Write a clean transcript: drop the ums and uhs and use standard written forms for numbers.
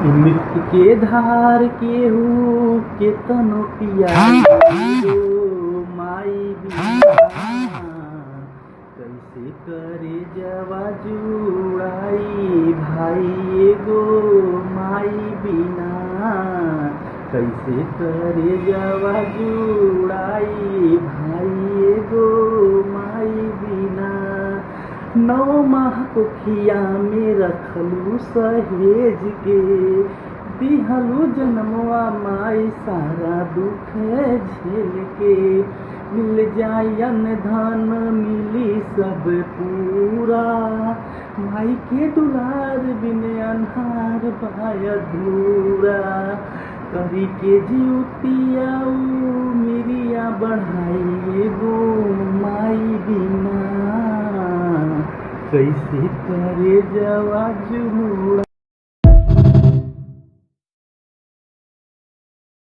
इम्त के धार केहू केतनो पियाई माई बिना कैसे करे जवा जुड़ाई भाई एगो माई बिना कैसे करे जवा जुड़ाई भाई एगो माई बिना। 9 माह कोखिया में रखलू सहेज के दिहलू जन्मवा माई सारा दुख झेल के मिल जायन धन मिली सब पूरा माई के दुलार बिन अन्हार बाय अधूरा करी के जीवतिया मिरिया बढ़ाई गो माई बिना कैसे करे जवा जुड़ा।